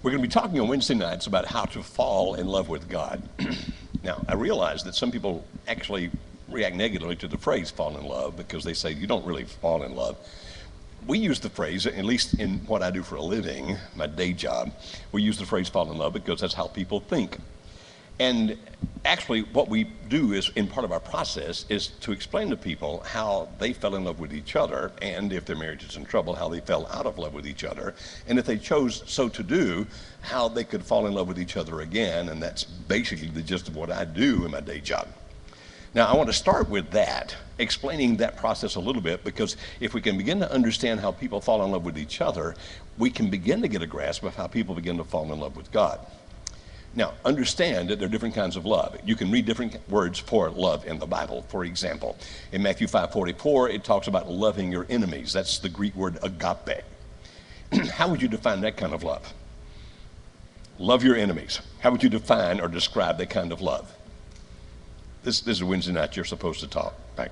We're going to be talking on Wednesday nights about how to fall in love with God. Now, I realize that some people actually react negatively to the phrase fall in love because they say you don't really fall in love. We use the phrase, at least in what I do for a living, my day job, we use the phrase fall in love because that's how people think. And actually what we do is, in part of our process, is to explain to people how they fell in love with each other, and if their marriage is in trouble, how they fell out of love with each other, and if they chose so to do, how they could fall in love with each other again. And that's basically the gist of what I do in my day job. Now, I want to start with that, explaining that process a little bit, because if we can begin to understand how people fall in love with each other, we can begin to get a grasp of how people begin to fall in love with God. Now, understand that there are different kinds of love. You can read different words for love in the Bible. For example, in Matthew 5:44, it talks about loving your enemies. That's the Greek word agape. How would you define that kind of love? Love your enemies. How would you define or describe that kind of love? This is Wednesday night. You're supposed to talk. Right?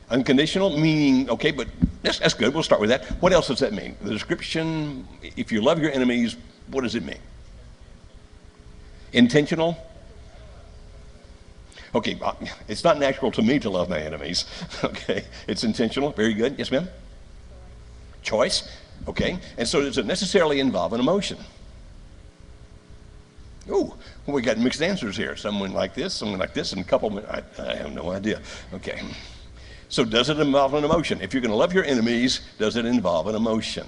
Unconditional, meaning, okay, but that's good. We'll start with that. What else does that mean? The description, if you love your enemies, what does it mean? Intentional? Okay, it's not natural to me to love my enemies. Okay, it's intentional. Very good. Yes, ma'am? Choice. Okay, and so does it necessarily involve an emotion? Oh, well, we got mixed answers here. Someone like this, and a couple, I have no idea. Okay, so does it involve an emotion? If you're going to love your enemies, does it involve an emotion?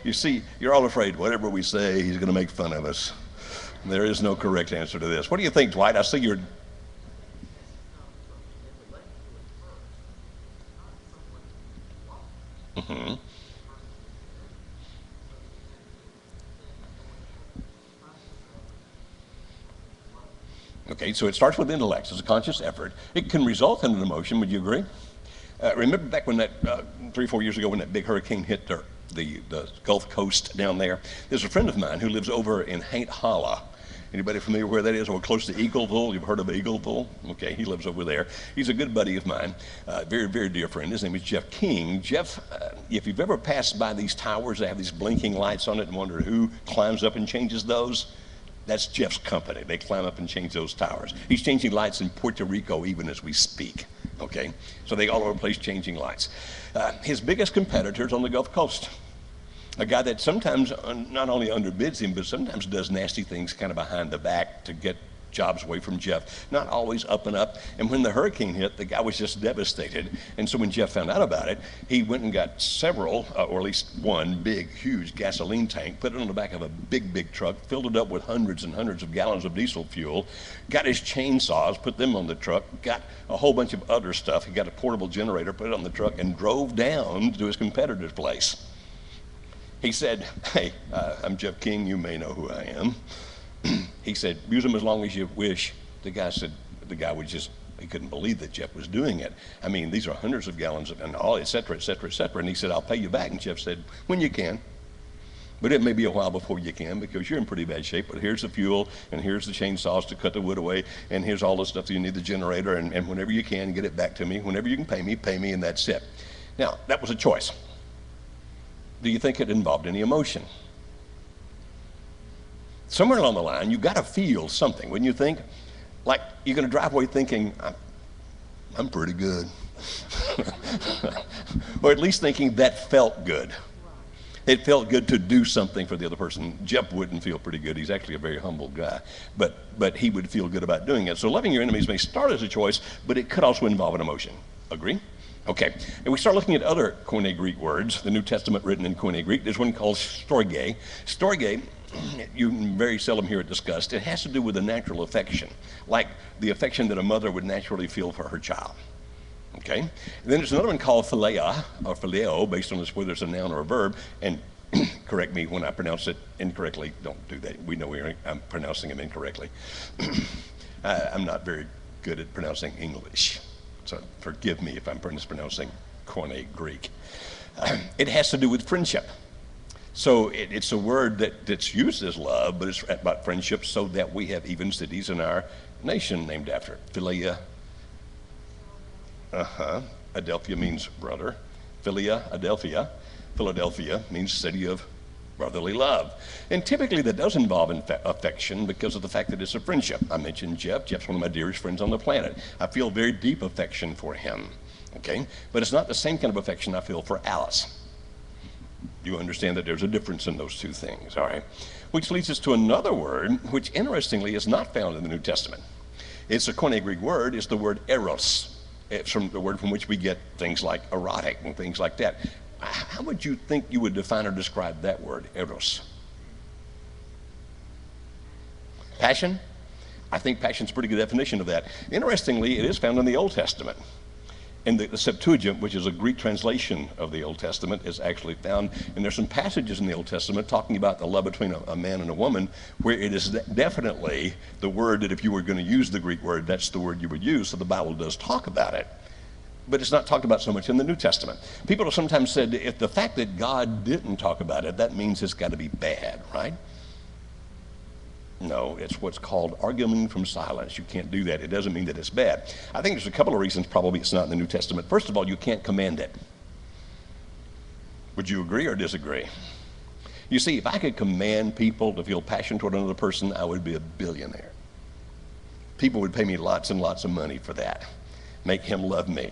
You see, you're all afraid whatever we say, he's going to make fun of us. There is no correct answer to this. What do you think, Dwight? I see you're... Mm-hmm. Okay, so it starts with intellect. It's a conscious effort. It can result in an emotion. Would you agree? Remember back when that 3 or 4 years ago when that big hurricane hit the Gulf Coast down there? There's a friend of mine who lives over in Haint Hollow. Anybody familiar where that is? Or close to Eagleville? You've heard of Eagleville? Okay, he lives over there. He's a good buddy of mine, very, very dear friend. His name is Jeff King. Jeff, if you've ever passed by these towers, they have these blinking lights on it and wonder who climbs up and changes those. That's Jeff's company. They climb up and change those towers. He's changing lights in Puerto Rico even as we speak. Okay, so they all over the place changing lights. His biggest competitor is on the Gulf Coast. A guy that sometimes not only underbids him, but sometimes does nasty things kind of behind the back to get jobs away from Jeff. Not always up and up. And when the hurricane hit, the guy was just devastated. And so when Jeff found out about it, he went and got several, or at least one big, huge gasoline tank, put it on the back of a big, big truck, filled it up with hundreds and hundreds of gallons of diesel fuel, got his chainsaws, put them on the truck, got a whole bunch of other stuff. He got a portable generator, put it on the truck, and drove down to his competitor's place. He said, hey, I'm Jeff King. You may know who I am. He said, use them as long as you wish. The guy would just, he couldn't believe that Jeff was doing it. I mean, these are hundreds of gallons and all, et cetera, et cetera, et cetera. And he said, I'll pay you back. And Jeff said, when you can. But it may be a while before you can because you're in pretty bad shape. But here's the fuel, and here's the chainsaws to cut the wood away, and here's all the stuff that you need, the generator, and whenever you can, get it back to me. Whenever you can pay me, and that's it. Now, that was a choice. Do you think it involved any emotion? Somewhere along the line, you've got to feel something, wouldn't you think? Like you're going to drive away thinking, I'm pretty good. Or at least thinking that felt good. It felt good to do something for the other person. Jeff wouldn't feel pretty good. He's actually a very humble guy. But he would feel good about doing it. So loving your enemies may start as a choice, but it could also involve an emotion. Agree? Okay, and we start looking at other Koine Greek words, the New Testament written in Koine Greek. There's one called storge. Storge, you very seldom hear it discussed. It has to do with a natural affection, like the affection that a mother would naturally feel for her child. Okay, and then there's another one called philia, or phileo, based on this whether it's a noun or a verb, and correct me when I pronounce it incorrectly. Don't do that. We know I'm pronouncing them incorrectly. I'm not very good at pronouncing English. So forgive me if I'm mispronouncing Koine Greek. It has to do with friendship. So it's a word that's used as love, but it's about friendship, so that we have even cities in our nation named after it. Philia. Adelphia means brother. Philadelphia. Philadelphia means city of brotherly love. And typically that does involve affection because of the fact that it's a friendship. I mentioned Jeff. Jeff's one of my dearest friends on the planet. I feel very deep affection for him, okay? But it's not the same kind of affection I feel for Alice. You understand that there's a difference in those two things, all right? Which leads us to another word, which interestingly is not found in the New Testament. It's a Koine Greek word. It's the word eros. It's from the word from which we get things like erotic and things like that. How would you think you would define or describe that word, eros? Passion? I think passion's a pretty good definition of that. Interestingly, it is found in the Old Testament. And the Septuagint, which is a Greek translation of the Old Testament, is actually found, and there's some passages in the Old Testament talking about the love between a man and a woman, where it is definitely the word that if you were going to use the Greek word, that's the word you would use, so the Bible does talk about it. But it's not talked about so much in the New Testament. People have sometimes said, if the fact that God didn't talk about it, that means it's got to be bad, right? No, it's what's called arguing from silence. You can't do that. It doesn't mean that it's bad. I think there's a couple of reasons probably it's not in the New Testament. First of all, you can't command it. Would you agree or disagree? You see, if I could command people to feel passion toward another person, I would be a billionaire. People would pay me lots and lots of money for that. Make him love me.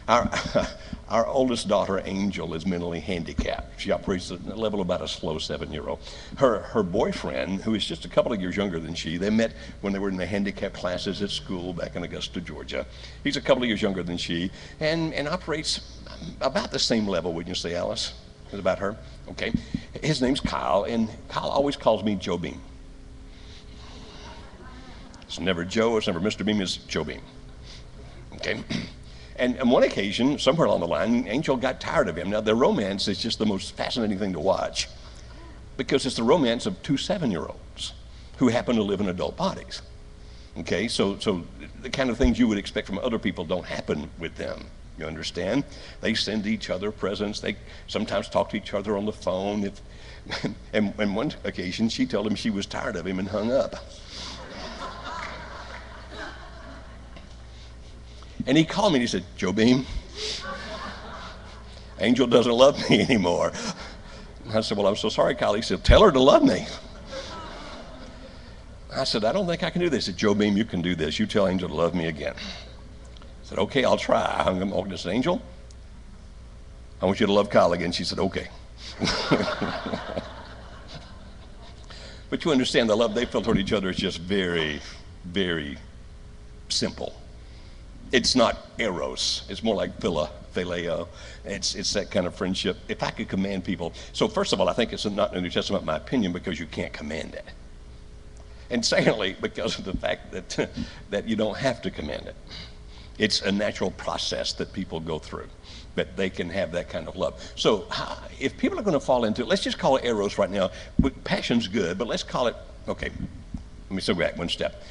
Our oldest daughter, Angel, is mentally handicapped. She operates at a level about a slow 7-year-old. Her boyfriend, who is just a couple of years younger than she, they met when they were in the handicap classes at school back in Augusta, Georgia. He's a couple of years younger than she and operates about the same level, wouldn't you say, Alice? Is about her? Okay. His name's Kyle, and Kyle always calls me Joe Beam. It's never Joe, it's never Mr. Beam, it's Joe Beam. Okay. And on one occasion, somewhere along the line, Angel got tired of him. Now, their romance is just the most fascinating thing to watch because it's the romance of two 7-year-olds who happen to live in adult bodies. Okay, so the kind of things you would expect from other people don't happen with them. You understand? They send each other presents. They sometimes talk to each other on the phone. And one occasion, she told him she was tired of him and hung up. And he called me and he said, Joe Beam, Angel doesn't love me anymore. And I said, well, I'm so sorry, Kyle. He said, tell her to love me. I said, I don't think I can do this. He said, Joe Beam, you can do this. You tell Angel to love me again. I said, okay, I'll try. I hung him over. I said, Angel, I want you to love Kyle again. She said, okay. But you understand the love they feel toward each other is just very, very simple. It's not eros. It's more like phileo. It's that kind of friendship. If I could command people. So first of all, I think it's not in the New Testament, in my opinion, because you can't command it. And secondly, because of the fact that you don't have to command it. It's a natural process that people go through, that they can have that kind of love. So if people are going to fall into it, let's just call it eros right now. Passion's good, but let's call it, okay, let me go back one step.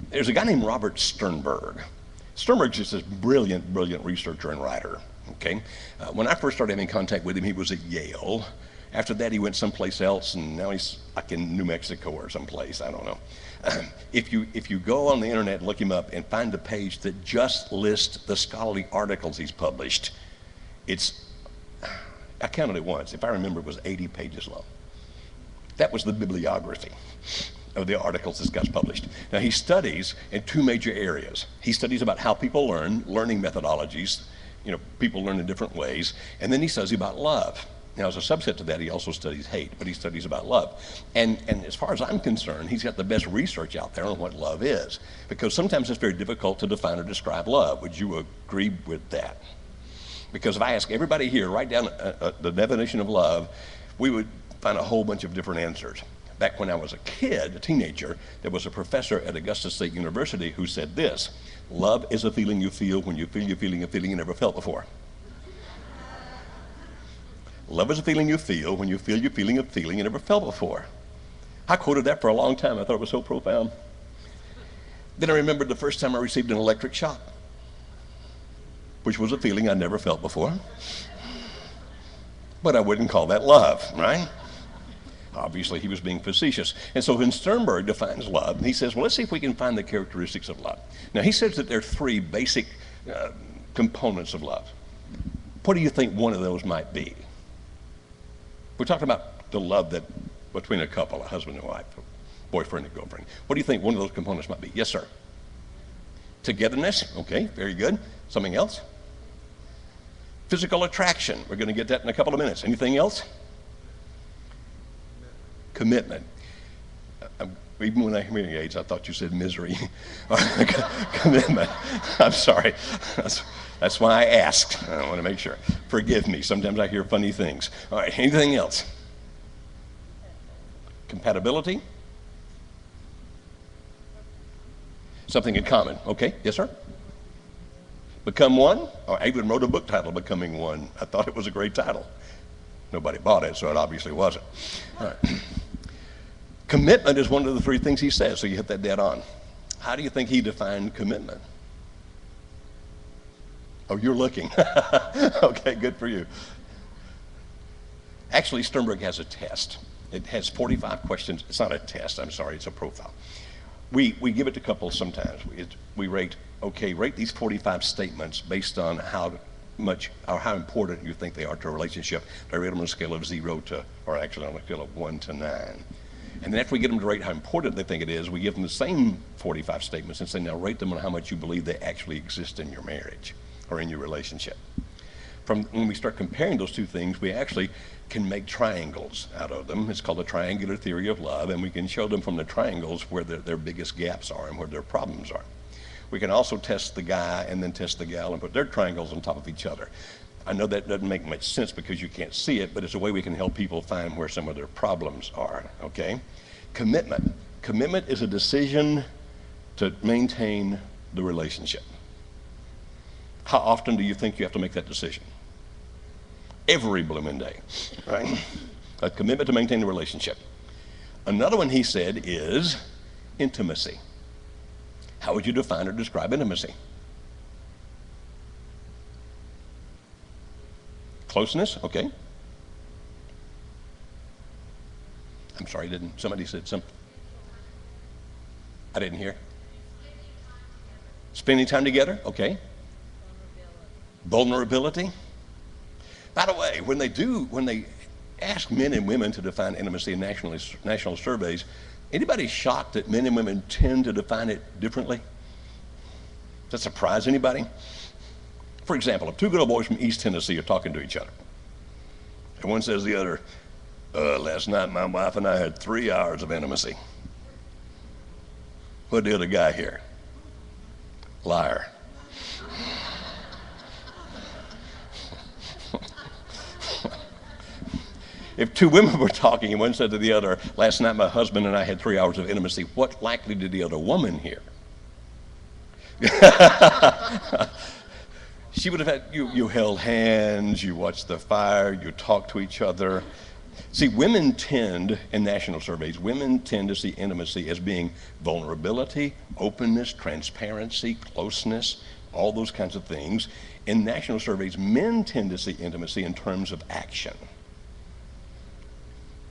There's a guy named Robert Sternberg. Sternberg's just this brilliant, brilliant researcher and writer, okay? When I first started having contact with him, he was at Yale. After that, he went someplace else, and now he's like in New Mexico or someplace, I don't know. If you go on the internet and look him up and find a page that just lists the scholarly articles he's published, I counted it once. If I remember, it was 80 pages long. That was the bibliography of the articles this guy's published. Now, he studies in two major areas. He studies about how people learn, learning methodologies, people learn in different ways, and then he studies about love. Now, as a subset to that, he also studies hate, but he studies about love. And as far as I'm concerned, he's got the best research out there on what love is, because sometimes it's very difficult to define or describe love. Would you agree with that? Because if I ask everybody here, write down the definition of love, we would find a whole bunch of different answers. Back when I was a kid, a teenager, there was a professor at Augusta State University who said this: love is a feeling you feel when you feel you're feeling a feeling you never felt before. Love is a feeling you feel when you feel you're feeling a feeling you never felt before. I quoted that for a long time. I thought it was so profound. Then I remembered the first time I received an electric shock, which was a feeling I never felt before. But I wouldn't call that love, right? Obviously, he was being facetious. And so when Sternberg defines love, he says, well, let's see if we can find the characteristics of love. Now, he says that there are three basic components of love. What do you think one of those might be? We're talking about the love that between a couple, a husband and wife, a boyfriend and girlfriend. What do you think one of those components might be? Yes, sir. Togetherness. Okay, very good. Something else? Physical attraction. We're going to get that in a couple of minutes. Anything else? Commitment. Even when I hear hearing aids, I thought you said misery. Commitment. I'm sorry. That's why I asked. I want to make sure. Forgive me. Sometimes I hear funny things. All right. Anything else? Compatibility. Something in common. Okay. Yes, sir. Become one. I even wrote a book titled Becoming One. I thought it was a great title. Nobody bought it, so it obviously wasn't. All right. Commitment is one of the three things he says, so you hit that dead on. How do you think he defined commitment? Oh, you're looking. Okay, good for you. Actually, Sternberg has a test. It has 45 questions. It's not a test, I'm sorry, it's a profile. We give it to couples sometimes. We rate these 45 statements based on how much or how important you think they are to a relationship. I rate them on a scale of 0 to, or actually on a scale of 1 to 9. And then after we get them to rate how important they think it is, we give them the same 45 statements and say, now rate them on how much you believe they actually exist in your marriage or in your relationship. From when we start comparing those two things, we actually can make triangles out of them. It's called the triangular theory of love, and we can show them from the triangles where their biggest gaps are and where their problems are. We can also test the guy and then test the gal and put their triangles on top of each other. I know that doesn't make much sense because you can't see it, but it's a way we can help people find where some of their problems are, okay? Commitment. Commitment is a decision to maintain the relationship. How often do you think you have to make that decision? Every blooming day, right? A commitment to maintain the relationship. Another one he said is intimacy. How would you define or describe intimacy? Closeness, okay. I'm sorry, somebody said something? I didn't hear. Spending time together, okay. Vulnerability. By the way, when they ask men and women to define intimacy in national surveys, anybody shocked that men and women tend to define it differently? Does that surprise anybody? For example, if two good old boys from East Tennessee are talking to each other, and one says to the other, last night my wife and I had 3 hours of intimacy. What did the other guy hear? Liar. If two women were talking and one said to the other, last night my husband and I had 3 hours of intimacy, what likely did the other woman hear? She would have had, you held hands, you watched the fire, you talked to each other. See, women tend, in national surveys, women tend to see intimacy as being vulnerability, openness, transparency, closeness, all those kinds of things. In national surveys, men tend to see intimacy in terms of action.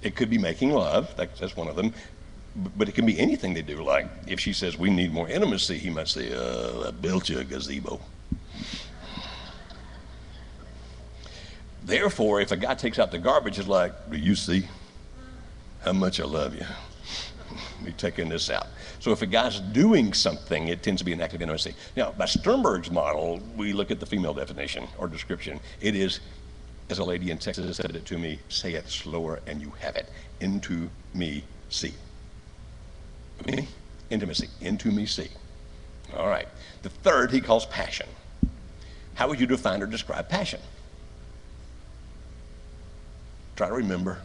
It could be making love, that's one of them, but it can be anything they do. Like if she says, we need more intimacy, he might say, I built you a gazebo. Therefore, if a guy takes out the garbage, it's like, do you see how much I love you? Me taking this out. So if a guy's doing something, it tends to be an act of intimacy. Now, by Sternberg's model, we look at the female definition or description. It is, as a lady in Texas said it to me, say it slower and you have it. Into me, see. Intimacy, into me, see. All right. The third he calls passion. How would you define or describe passion? Try to remember.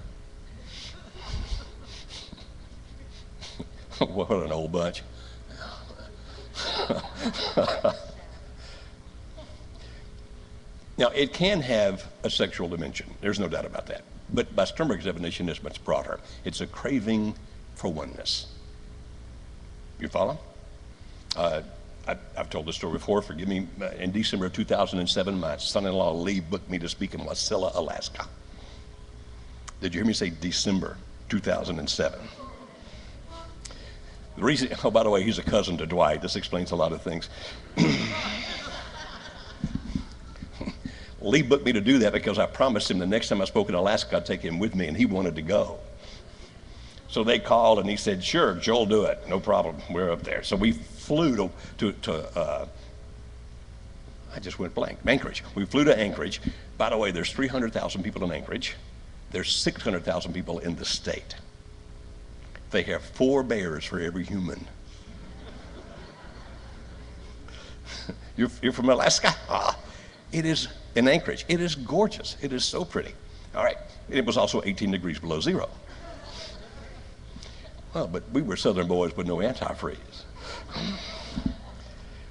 What an old bunch. Now, it can have a sexual dimension. There's no doubt about that. But by Sternberg's definition, it's much broader. It's a craving for oneness. You follow? I've told this story before. Forgive me. In December of 2007, my son-in-law Lee booked me to speak in Wasilla, Alaska. Did you hear me say December 2007? The reason, oh, by the way, he's a cousin to Dwight. This explains a lot of things. Lee booked me to do that because I promised him the next time I spoke in Alaska, I'd take him with me, and he wanted to go. So they called, and he said, sure, Joel, do it. No problem. We're up there. So we flew to I just went blank, Anchorage. We flew to Anchorage. By the way, there's 300,000 people in Anchorage. There's 600,000 people in the state. They have 4 bears for every human. You're from Alaska? It is in Anchorage. It is gorgeous. It is so pretty. All right. It was also 18 degrees below zero. Well, but we were Southern boys with no antifreeze.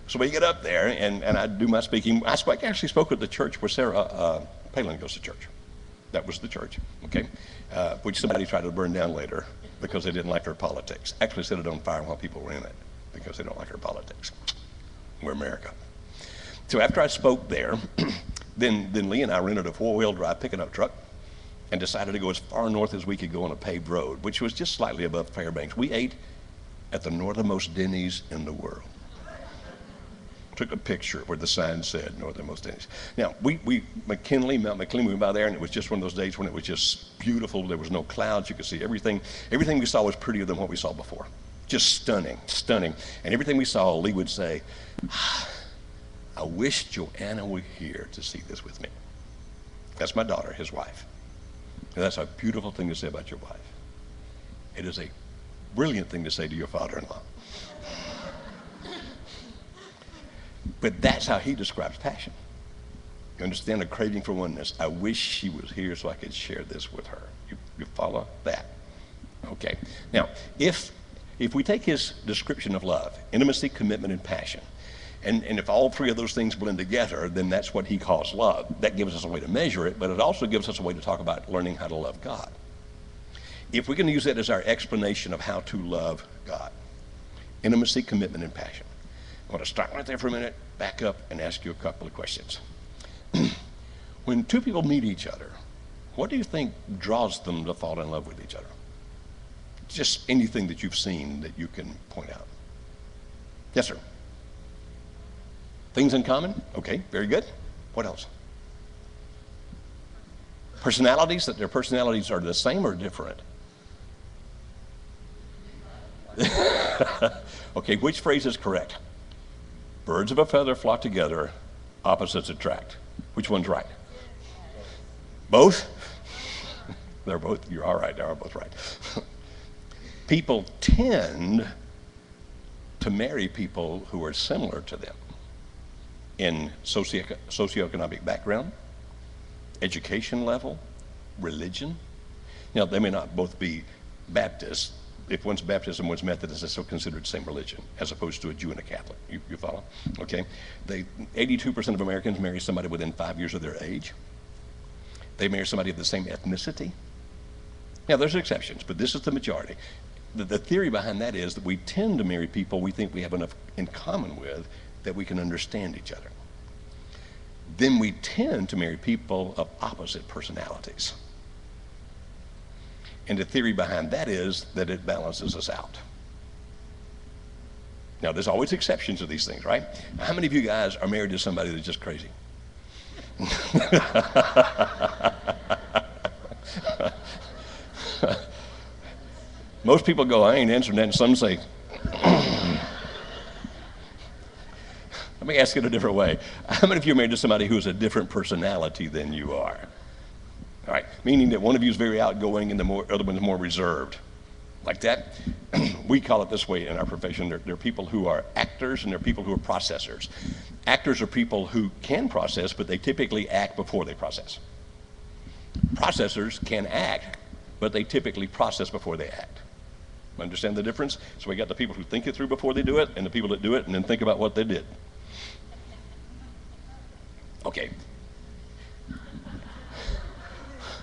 So we get up there, and I do my speaking. I actually spoke at the church where Sarah Palin goes to church. That was the church, okay? Which somebody tried to burn down later because they didn't like her politics. Actually set it on fire while people were in it because they don't like her politics. We're America. So after I spoke there, then Lee and I rented a 4-wheel drive pickup truck and decided to go as far north as we could go on a paved road, which was just slightly above Fairbanks. We ate at the northernmost Denny's in the world. Took a picture where the sign said northernmost Denny's. Now, Mount McKinley, we went by there, and it was just one of those days when it was just beautiful. There was no clouds. You could see everything. Everything we saw was prettier than what we saw before. Just stunning, stunning. And everything we saw, Lee would say, I wish Joanna were here to see this with me. That's my daughter, his wife. And that's a beautiful thing to say about your wife. It is a brilliant thing to say to your father-in-law. But that's how he describes passion. You understand, a craving for oneness. I wish she was here so I could share this with her. You follow that? Okay. Now, if we take his description of love, intimacy, commitment, and passion, and if all 3 of those things blend together, then that's what he calls love. That gives us a way to measure it, but it also gives us a way to talk about learning how to love God. If we can use that as our explanation of how to love God, intimacy, commitment, and passion. I want to stop right there for a minute, back up, and ask you a couple of questions. When 2 people meet each other, what do you think draws them to fall in love with each other? Just anything that you've seen that you can point out. Yes, sir. Things in common? Okay, very good. What else? Personalities, that their personalities are the same or different? Okay, which phrase is correct? Birds of a feather flock together, opposites attract. Which one's right? Both? They're both, you're all right, they are both right. People tend to marry people who are similar to them in socioeconomic background, education level, religion. Now, they may not both be Baptists. If one's Baptist and one's Methodist, they're still considered the same religion, as opposed to a Jew and a Catholic. You follow? Okay. 82% of Americans marry somebody within 5 years of their age. They marry somebody of the same ethnicity. Now, there's exceptions, but this is the majority. The theory behind that is that we tend to marry people we think we have enough in common with that we can understand each other. Then we tend to marry people of opposite personalities. And the theory behind that is that it balances us out. Now, there's always exceptions to these things, right? How many of you guys are married to somebody that's just crazy? Most people go, I ain't answering that, and some say, let me ask it a different way. How many of you are married to somebody who has a different personality than you are? All right, meaning that one of you is very outgoing and the other one is more reserved. Like that? We call it this way in our profession. There are people who are actors and there are people who are processors. Actors are people who can process, but they typically act before they process. Processors can act, but they typically process before they act. Understand the difference? So we got the people who think it through before they do it, and the people that do it and then think about what they did. Okay.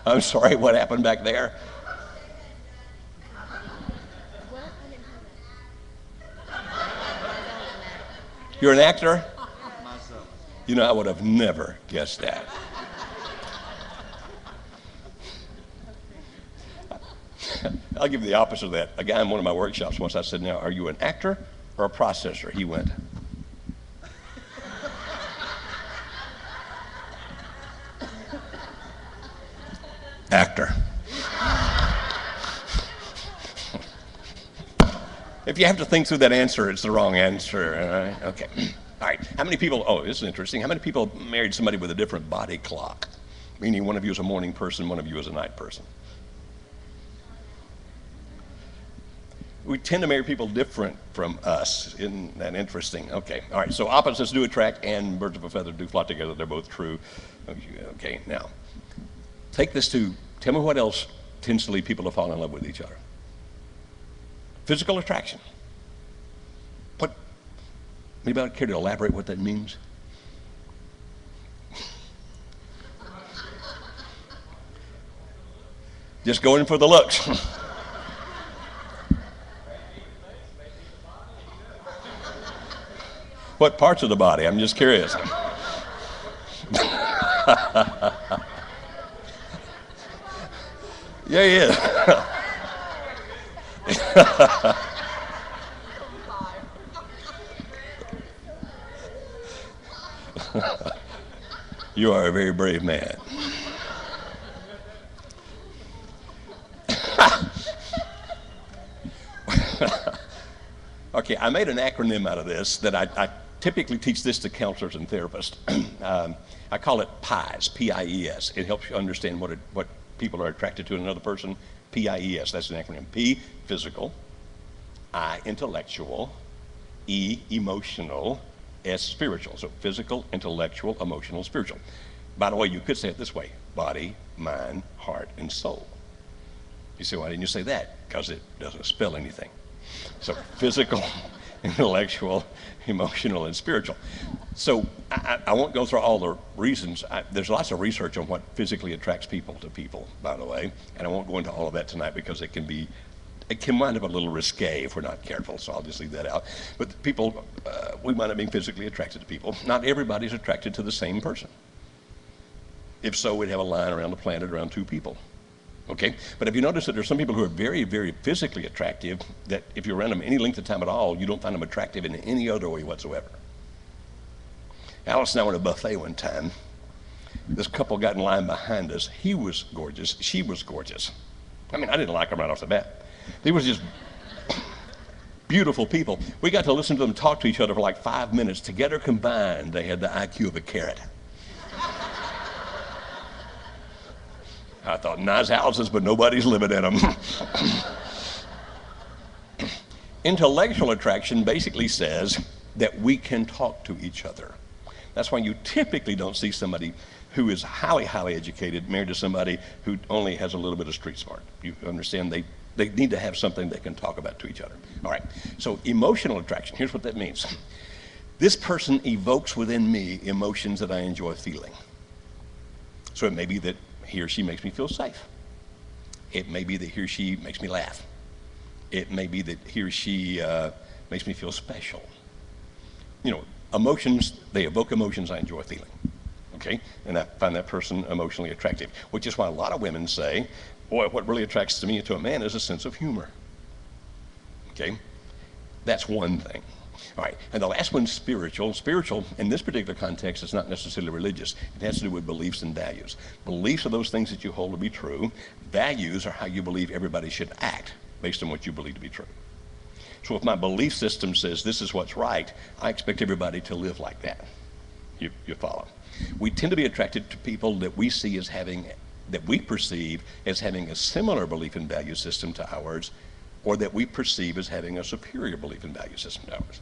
I'm sorry, what happened back there? You're an actor? You know, I would have never guessed that. I'll give you the opposite of that. A guy in one of my workshops once, I said, now, are you an actor or a processor? He went. you have to think through that answer, it's the wrong answer. All right? Okay. All right. How many people, oh, this is interesting. How many people married somebody with a different body clock? Meaning one of you is a morning person, one of you is a night person. We tend to marry people different from us. Isn't that interesting? Okay. All right. So opposites do attract and birds of a feather do flock together. They're both true. Okay. Now, take this to, tell me what else tends to lead people to fall in love with each other. Physical attraction. What? Anybody care to elaborate what that means? Just going for the looks. What parts of the body? I'm just curious. Yeah, yeah. You are a very brave man. Okay, I made an acronym out of this that I typically teach this to counselors and therapists. I call it PIES, P-I-E-S. It helps you understand what people are attracted to in another person. P-I-E-S, that's an acronym. P, physical. I, intellectual. E, emotional. S, spiritual. So physical, intellectual, emotional, spiritual. By the way, you could say it this way: body, mind, heart, and soul. You say, why didn't you say that? Because it doesn't spell anything. So physical, intellectual, emotional, and spiritual. So I won't go through all the reasons. There's lots of research on what physically attracts people to people, by the way, and I won't go into all of that tonight because it can wind up a little risque if we're not careful, so I'll just leave that out. But people, we wind up being physically attracted to people. Not everybody's attracted to the same person. If so, we'd have a line around the planet around two people. Okay, but have you noticed that there's some people who are very, very physically attractive that if you're around them any length of time at all, you don't find them attractive in any other way whatsoever? Alice and I were at a buffet one time. This couple got in line behind us. He was gorgeous. She was gorgeous. I mean, I didn't like them right off the bat. They were just beautiful people. We got to listen to them talk to each other for like 5 minutes. Together combined, they had the IQ of a carrot. I thought, nice houses, but nobody's living in them. Intellectual attraction basically says that we can talk to each other. That's why you typically don't see somebody who is highly, highly educated married to somebody who only has a little bit of street smart. You understand? They need to have something they can talk about to each other. All right, so emotional attraction, here's what that means. This person evokes within me emotions that I enjoy feeling. So it may be that he or she makes me feel safe. It may be that he or she makes me laugh. It may be that he or she makes me feel special. You know, emotions, they evoke emotions I enjoy feeling. Okay, and I find that person emotionally attractive, which is why a lot of women say, boy, what really attracts me to a man is a sense of humor. Okay, that's one thing. All right, and the last one's spiritual. Spiritual, in this particular context, is not necessarily religious. It has to do with beliefs and values. Beliefs are those things that you hold to be true. Values are how you believe everybody should act based on what you believe to be true. So if my belief system says this is what's right, I expect everybody to live like that. You follow? We tend to be attracted to people that we see as having, that we perceive as having a similar belief and value system to ours, or that we perceive as having a superior belief and value system to ours.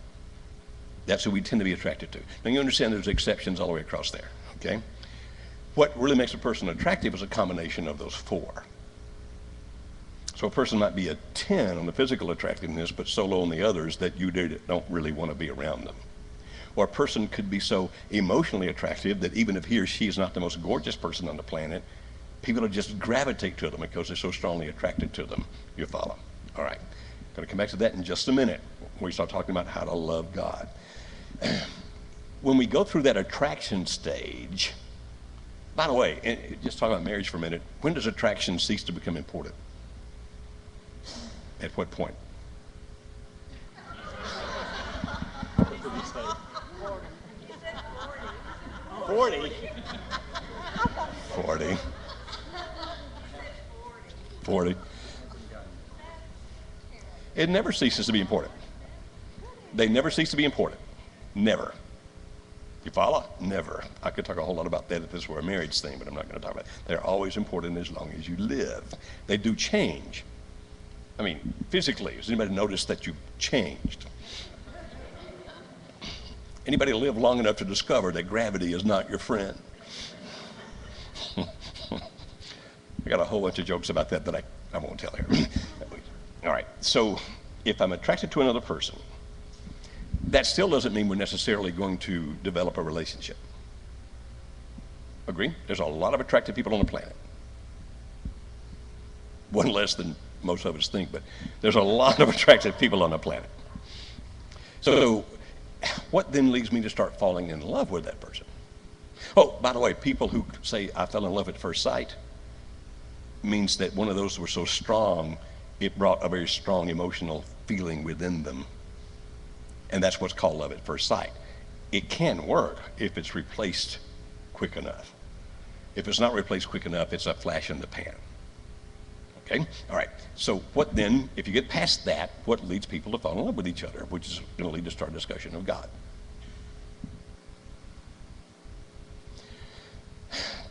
That's who we tend to be attracted to. Now you understand there's exceptions all the way across there, okay? What really makes a person attractive is a combination of those four. So a person might be a 10 on the physical attractiveness, but so low on the others that you don't really want to be around them. Or a person could be so emotionally attractive that even if he or she is not the most gorgeous person on the planet, people will just gravitate to them because they're so strongly attracted to them. You follow? All right. Going to come back to that in just a minute when we start talking about how to love God. When we go through that attraction stage, by the way, just talking about marriage for a minute, when does attraction cease to become important? At what point? 40. 40. 40. It never ceases to be important. They never cease to be important. Never. You follow? Never. I could talk a whole lot about that if this were a marriage thing, but I'm not going to talk about it. They're always important as long as you live. They do change. I mean, physically, has anybody noticed that you've changed? Anybody live long enough to discover that gravity is not your friend? I got a whole bunch of jokes about that I won't tell here. All right, so if I'm attracted to another person, that still doesn't mean we're necessarily going to develop a relationship. Agree? There's a lot of attractive people on the planet. One less than most of us think, but there's a lot of attractive people on the planet. So what then leads me to start falling in love with that person? Oh, by the way, people who say I fell in love at first sight means that one of those were so strong, it brought a very strong emotional feeling within them. And that's what's called love at first sight. It can work if it's replaced quick enough. If it's not replaced quick enough, it's a flash in the pan. Okay? All right. So what then, if you get past that, what leads people to fall in love with each other, which is going to lead us to our discussion of God?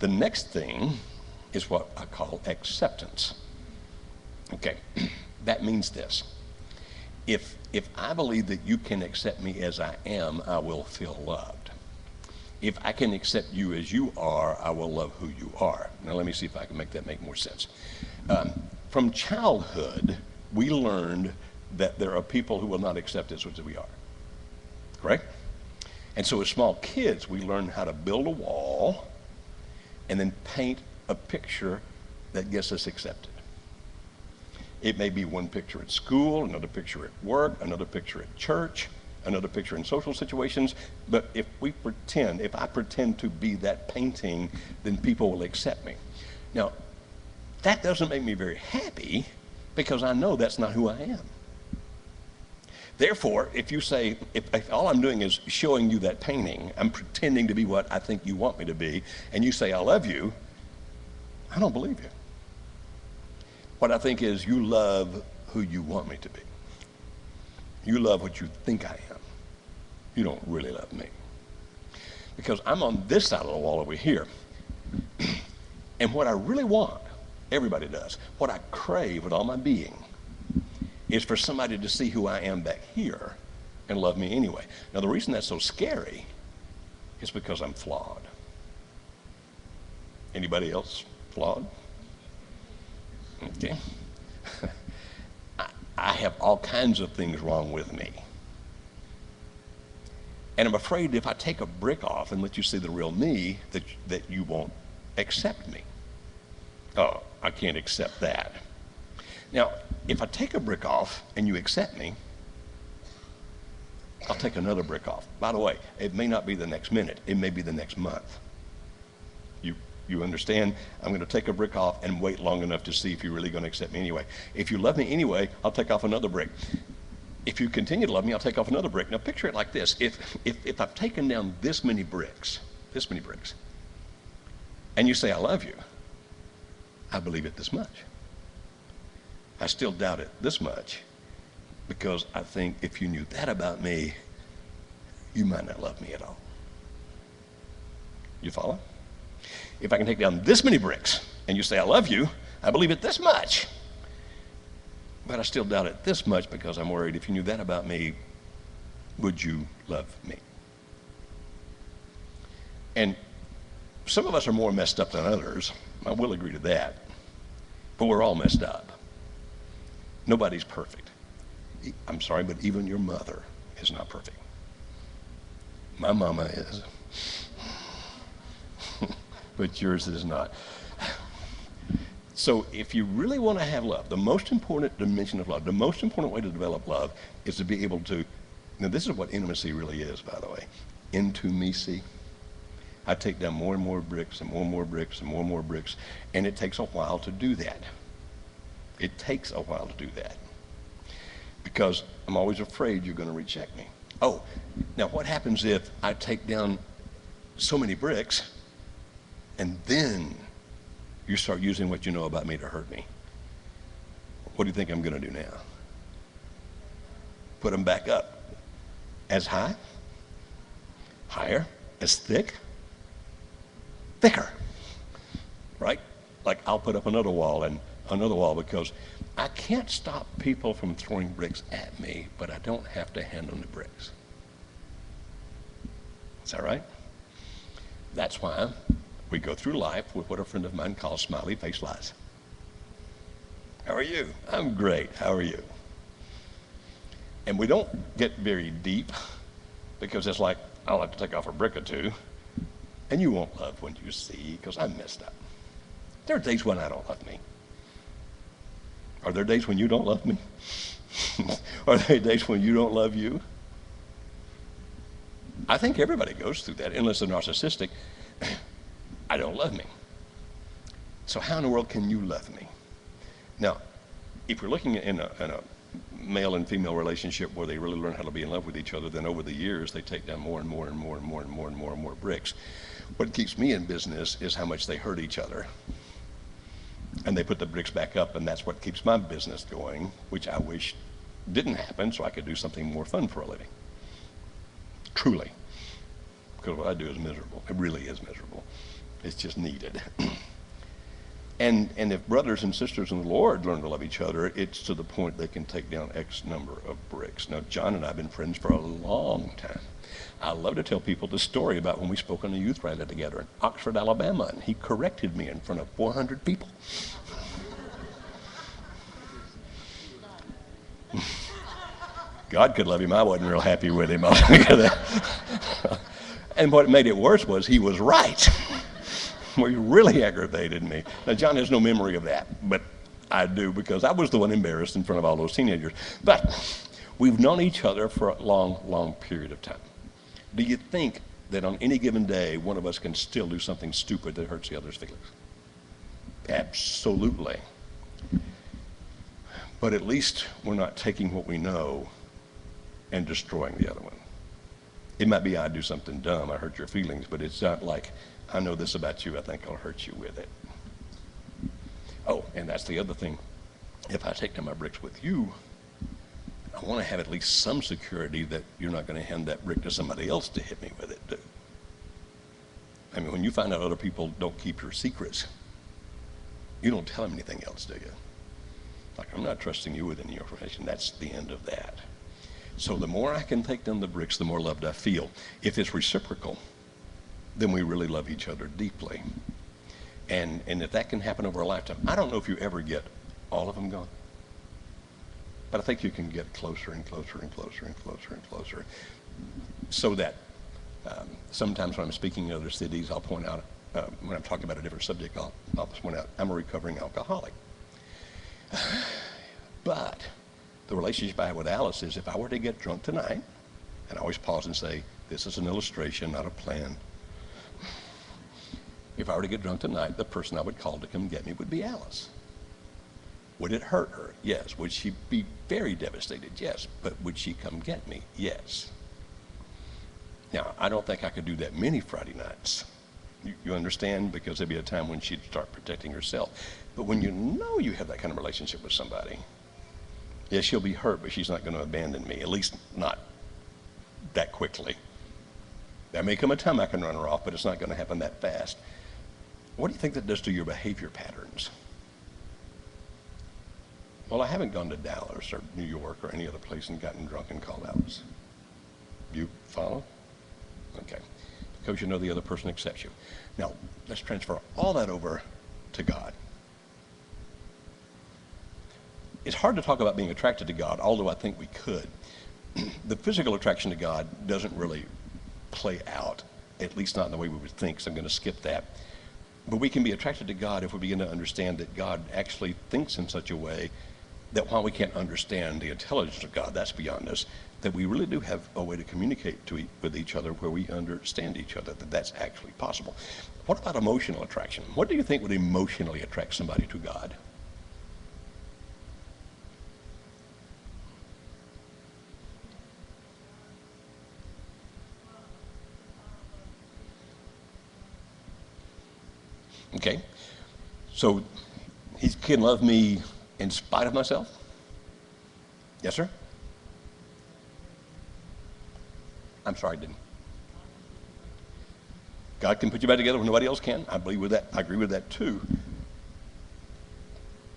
The next thing is what I call acceptance. Okay. That means this. If I believe that you can accept me as I am, I will feel loved. If I can accept you as you are, I will love who you are. Now let me see if I can make that make more sense. From childhood, we learned that there are people who will not accept us as we are. Correct? And so as small kids, we learn how to build a wall and then paint a picture that gets us accepted. It may be one picture at school, another picture at work, another picture at church, another picture in social situations. But if I pretend to be that painting, then people will accept me. Now, that doesn't make me very happy because I know that's not who I am. Therefore, if you say, if all I'm doing is showing you that painting, I'm pretending to be what I think you want me to be, and you say, I love you, I don't believe you. What I think is you love who you want me to be. You love what you think I am. You don't really love me. Because I'm on this side of the wall over here. And what I really want, everybody does, what I crave with all my being is for somebody to see who I am back here and love me anyway. Now the reason that's so scary is because I'm flawed. Anybody else flawed? Okay. I have all kinds of things wrong with me. And I'm afraid if I take a brick off and let you see the real me, that you won't accept me. Oh, I can't accept that. Now, if I take a brick off and you accept me, I'll take another brick off. By the way, it may not be the next minute. It may be the next month. You understand? I'm going to take a brick off and wait long enough to see if you're really going to accept me anyway. If you love me anyway, I'll take off another brick. If you continue to love me, I'll take off another brick. Now picture it like this. If I've taken down this many bricks, and you say I love you, I believe it this much. I still doubt it this much because I think if you knew that about me, you might not love me at all. You follow? If I can take down this many bricks and you say I love you, I believe it this much. But I still doubt it this much because I'm worried if you knew that about me, would you love me? And some of us are more messed up than others. I will agree to that. But we're all messed up. Nobody's perfect. I'm sorry, but even your mother is not perfect. My mama is. But yours is not. So if you really want to have love, the most important dimension of love, the most important way to develop love is to be able to, now this is what intimacy really is, by the way, intimacy. I take down more and more bricks and more and more bricks and more and more bricks, and it takes a while to do that. It takes a while to do that because I'm always afraid you're going to reject me. Oh, now what happens if I take down so many bricks and then you start using what you know about me to hurt me? What do you think I'm going to do now? Put them back up. As high, higher, as thick, thicker, right? Like I'll put up another wall and another wall because I can't stop people from throwing bricks at me, but I don't have to hand them the bricks. Is that right? That's why we go through life with what a friend of mine calls smiley face lies. How are you? I'm great. How are you? And we don't get very deep because it's like, I'll have to take off a brick or two, and you won't love when you see, because I'm messed up. There are days when I don't love me. Are there days when you don't love me? Are there days when you don't love you? I think everybody goes through that, unless they're narcissistic. I don't love me. So how in the world can you love me? Now, if we're looking in a male and female relationship where they really learn how to be in love with each other, then over the years they take down more and more and more and more and more and more and more bricks. What keeps me in business is how much they hurt each other. And they put the bricks back up, and that's what keeps my business going, which I wish didn't happen so I could do something more fun for a living. Truly. Because what I do is miserable. It really is miserable. It's just needed. And if brothers and sisters in the Lord learn to love each other, it's to the point they can take down X number of bricks. Now, John and I have been friends for a long time. I love to tell people the story about when we spoke on a youth rally together in Oxford, Alabama, and he corrected me in front of 400 people. God could love him. I wasn't real happy with him. And what made it worse was he was right. Well, he really aggravated me. Now, John has no memory of that, but I do because I was the one embarrassed in front of all those teenagers. But we've known each other for a long, long period of time. Do you think that on any given day, one of us can still do something stupid that hurts the other's feelings? Absolutely. But at least we're not taking what we know and destroying the other one. It might be I do something dumb, I hurt your feelings, but it's not like, I know this about you, I think I'll hurt you with it. Oh, and that's the other thing. If I take down my bricks with you, I want to have at least some security that you're not going to hand that brick to somebody else to hit me with it, too. I mean, when you find out other people don't keep your secrets, you don't tell them anything else, do you? Like, I'm not trusting you with any information. That's the end of that. So the more I can take down the bricks, the more loved I feel. If it's reciprocal, then we really love each other deeply. And if that can happen over a lifetime, I don't know if you ever get all of them gone, but I think you can get closer and closer and closer and closer and closer, so that sometimes when I'm speaking in other cities, I'll point out, when I'm talking about a different subject, I'll point out I'm a recovering alcoholic. But the relationship I have with Alice is, if I were to get drunk tonight, and I always pause and say, this is an illustration, not a plan. If I were to get drunk tonight, the person I would call to come get me would be Alice. Would it hurt her? Yes. Would she be very devastated? Yes. But would she come get me? Yes. Now, I don't think I could do that many Friday nights. You understand? Because there'd be a time when she'd start protecting herself. But when you know you have that kind of relationship with somebody, yes, she'll be hurt, but she's not going to abandon me, at least not that quickly. There may come a time I can run her off, but it's not going to happen that fast. What do you think that does to your behavior patterns? Well, I haven't gone to Dallas or New York or any other place and gotten drunk and called Alice. You follow? Okay. Because you know the other person accepts you. Now, let's transfer all that over to God. It's hard to talk about being attracted to God, although I think we could. The physical attraction to God doesn't really play out, at least not in the way we would think, so I'm going to skip that. But we can be attracted to God if we begin to understand that God actually thinks in such a way that while we can't understand the intelligence of God, that's beyond us, that we really do have a way to communicate with each other where we understand each other, that that's actually possible. What about emotional attraction? What do you think would emotionally attract somebody to God? Okay, so he can love me in spite of myself? Yes, sir? I'm sorry, I didn't. God can put you back together when nobody else can. I believe with that. I agree with that too.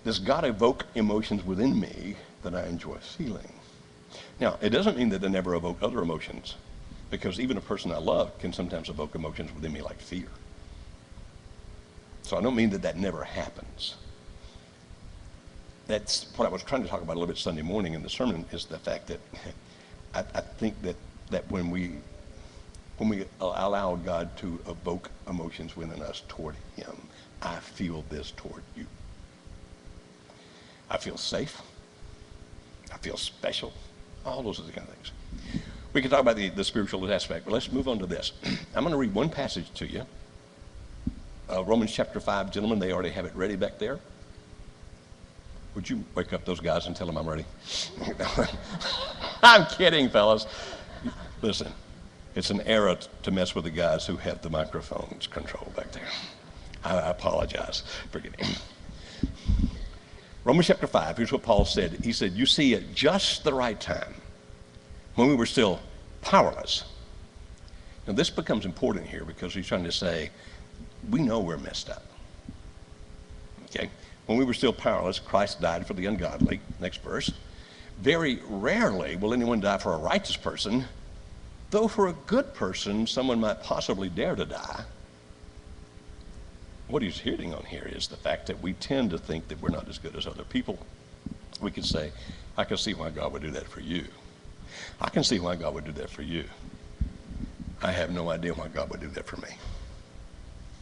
Does God evoke emotions within me that I enjoy feeling? Now, it doesn't mean that they never evoke other emotions, because even a person I love can sometimes evoke emotions within me like fear. So I don't mean that that never happens. That's what I was trying to talk about a little bit Sunday morning in the sermon, is the fact that I think that when we allow God to evoke emotions within us toward him, I feel this toward you. I feel safe. I feel special. All those are the kind of things. We can talk about the spiritual aspect, but let's move on to this. I'm going to read one passage to you. Romans chapter 5, gentlemen, they already have it ready back there. Would you wake up those guys and tell them I'm ready? I'm kidding, fellas. Listen, it's an era to mess with the guys who have the microphones controlled back there. I apologize for getting Romans chapter 5, here's what Paul said. He said, you see, at just the right time, when we were still powerless. Now this becomes important here because he's trying to say, we know we're messed up. Okay? When we were still powerless, Christ died for the ungodly. Next verse. Very rarely will anyone die for a righteous person, though for a good person, someone might possibly dare to die. What he's hitting on here is the fact that we tend to think that we're not as good as other people. We could say, I can see why God would do that for you. I can see why God would do that for you. I have no idea why God would do that for me.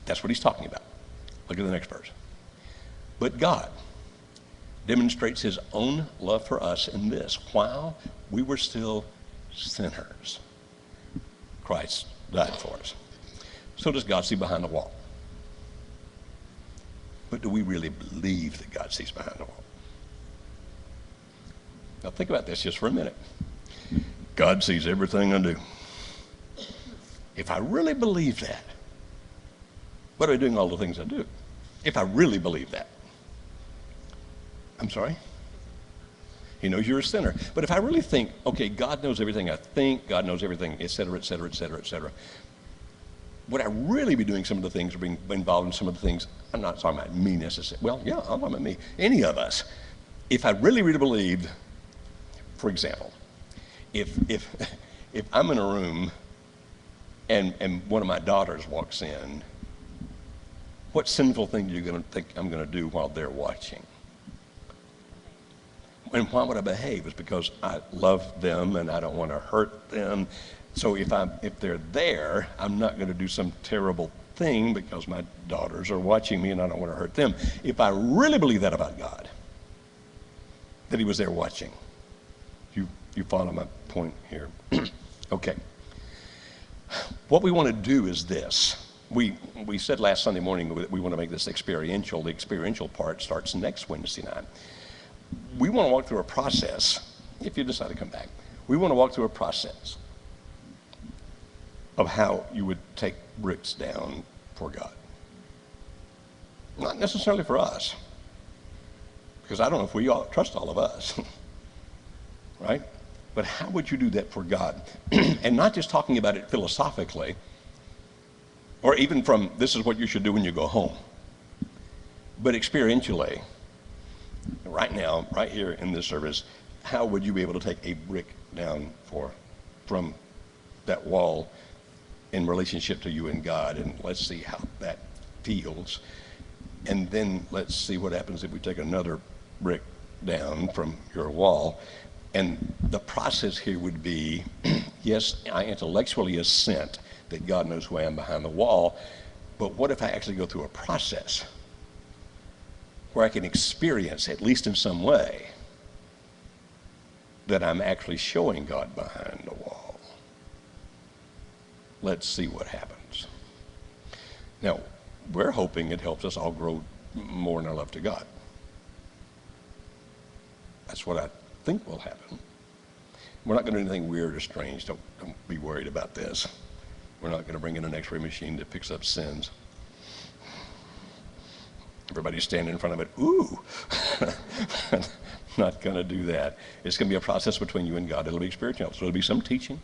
That's what he's talking about. Look at the next verse. But God demonstrates his own love for us in this: while we were still sinners, Christ died for us. So does God see behind the wall? But do we really believe that God sees behind the wall? Now think about this just for a minute. God sees everything I do. If I really believe that, what am I doing all the things I do? If I really believe that. I'm sorry? He knows you're a sinner. But if I really think, okay, God knows everything I think, God knows everything, et cetera, et cetera, et cetera, et cetera, would I really be doing some of the things or being involved in some of the things? I'm not talking about me necessarily. Well, yeah, I'm talking about me. Any of us. If I really, really believed, for example, if I'm in a room and one of my daughters walks in, what sinful thing are you going to think I'm going to do while they're watching? And why would I behave? It's because I love them and I don't want to hurt them. So if they're there, I'm not going to do some terrible thing because my daughters are watching me and I don't want to hurt them. If I really believe that about God, that he was there watching, you follow my point here? Okay. What we want to do is this. We said last Sunday morning that we want to make this experiential. The experiential part starts next Wednesday night. We want to walk through a process. If you decide to come back, we want to walk through a process of how you would take bricks down for God. Not necessarily for us, because I don't know if we all trust all of us, right? But how would you do that for God? And not just talking about it philosophically, or even from this is what you should do when you go home, but experientially, right now, right here in this service, how would you be able to take a brick down from that wall in relationship to you and God? And let's see how that feels. And then let's see what happens if we take another brick down from your wall. And the process here would be, yes, I intellectually assent that God knows who I am behind the wall, but what if I actually go through a process where I can experience, at least in some way, that I'm actually showing God behind the wall? Let's see what happens. Now, we're hoping it helps us all grow more in our love to God. That's what I think will happen. We're not going to do anything weird or strange. Don't be worried about this. We're not going to bring in an x-ray machine that picks up sins. Everybody's standing in front of it. Ooh. Not going to do that. It's going to be a process between you and God. It'll be spiritual. So it'll be some teaching.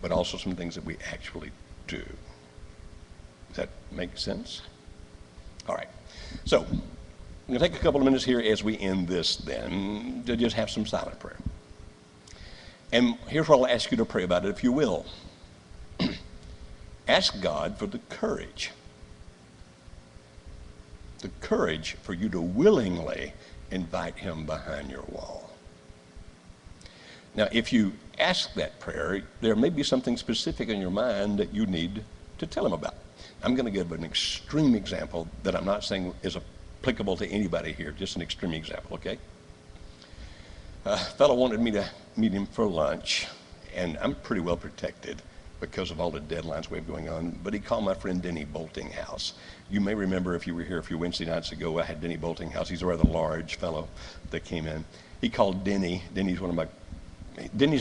but also some things that we actually do. Does that make sense? All right. So I'm going to take a couple of minutes here as we end this then to just have some silent prayer. And here's what I'll ask you to pray about it, if you will. Ask God for the courage for you to willingly invite him behind your wall. Now, if you ask that prayer, there may be something specific in your mind that you need to tell him about. I'm going to give an extreme example that I'm not saying is applicable to anybody here, just an extreme example, okay? A fellow wanted me to meet him for lunch, and I'm pretty well protected because of all the deadlines we have going on, but he called my friend Denny Boltinghouse. You may remember if you were here a few Wednesday nights ago, I had Denny Boltinghouse. He's a rather large fellow that came in. He called Denny. Denny's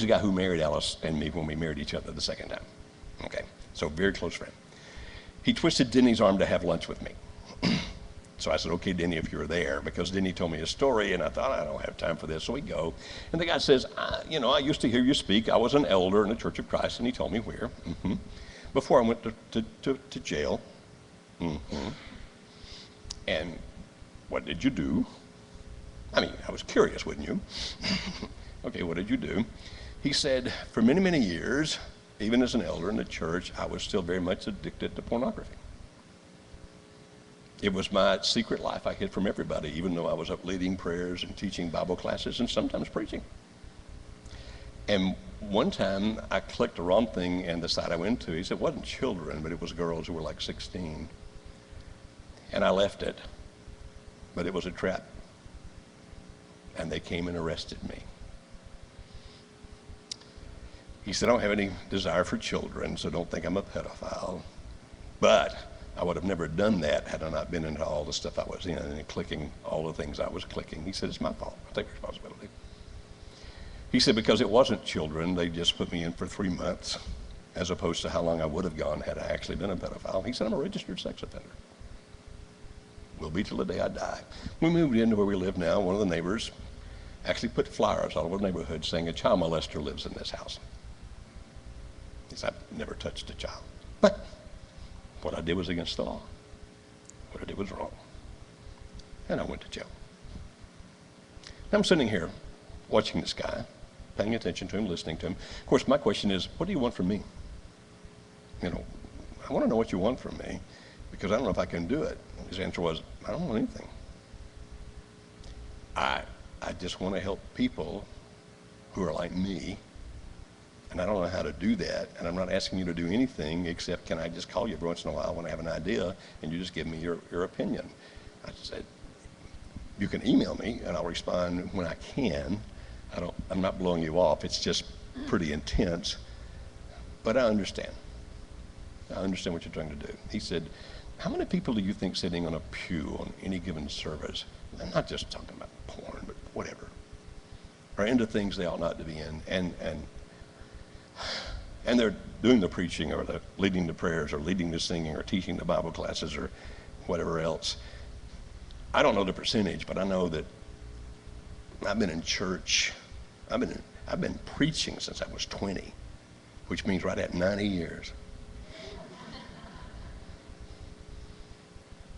the guy who married Alice and me when we married each other the second time. Okay, so very close friend. He twisted Denny's arm to have lunch with me. So I said, okay, Denny, if you're there, because Denny told me a story, and I thought, I don't have time for this, so we go. And the guy says, I used to hear you speak. I was an elder in the Church of Christ, and he told me where. Before I went to jail. And what did you do? I mean, I was curious, wouldn't you? Okay, what did you do? He said, for many, many years, even as an elder in the church, I was still very much addicted to pornography. It was my secret life I hid from everybody, even though I was up leading prayers and teaching Bible classes and sometimes preaching. And one time I clicked the wrong thing, and the site I went to, he said, it wasn't children, but it was girls who were like 16. And I left it, but it was a trap. And they came and arrested me. He said, I don't have any desire for children, so don't think I'm a pedophile. But I would have never done that had I not been into all the stuff I was in and clicking all the things I was clicking. He said, it's my fault. I take responsibility. He said, because it wasn't children, they just put me in for 3 months, as opposed to how long I would have gone had I actually been a pedophile. He said, I'm a registered sex offender. Will be till the day I die. We moved into where we live now. One of the neighbors actually put flyers all over the neighborhood saying a child molester lives in this house. He said, I've never touched a child. But what I did was against the law. What I did was wrong. And I went to jail. Now I'm sitting here watching this guy, paying attention to him, listening to him. Of course, my question is, what do you want from me? I want to know what you want from me, because I don't know if I can do it. His answer was, I don't want anything. I just want to help people who are like me, and I don't know how to do that, and I'm not asking you to do anything except, can I just call you every once in a while when I have an idea, and you just give me your opinion. I said, you can email me, and I'll respond when I can. I'm not blowing you off. It's just pretty intense, but I understand. I understand what you're trying to do. He said, how many people do you think sitting on a pew on any given service, I'm not just talking about porn, but whatever, are into things they ought not to be in, and they're doing the preaching or the leading the prayers or leading the singing or teaching the Bible classes or whatever else? I don't know the percentage, but I know that I've been in church. I've been preaching since I was 20, which means right at 90 years.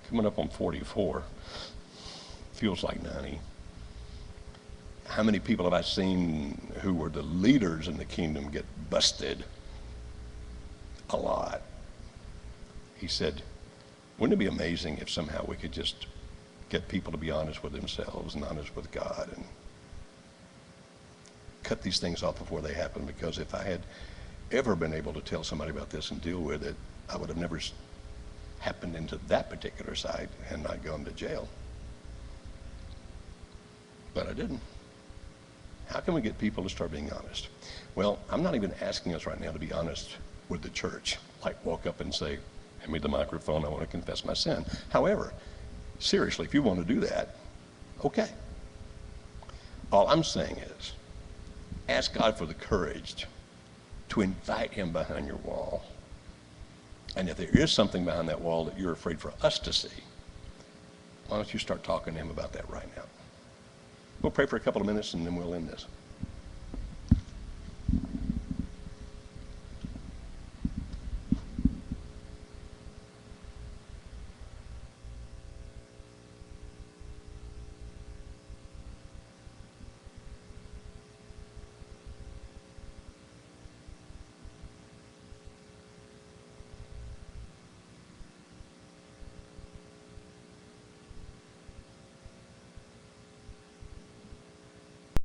Coming up on 44, feels like 90. How many people have I seen who were the leaders in the kingdom get busted? A lot. He said, wouldn't it be amazing if somehow we could just get people to be honest with themselves and honest with God and cut these things off before they happen? Because if I had ever been able to tell somebody about this and deal with it, I would have never happened into that particular site and not gone to jail. But I didn't. How can we get people to start being honest? Well, I'm not even asking us right now to be honest with the church, like walk up and say, hand me the microphone, I want to confess my sin. However, seriously, if you want to do that, okay. All I'm saying is, ask God for the courage to invite him behind your wall. And if there is something behind that wall that you're afraid for us to see, why don't you start talking to him about that right now? We'll pray for a couple of minutes and then we'll end this.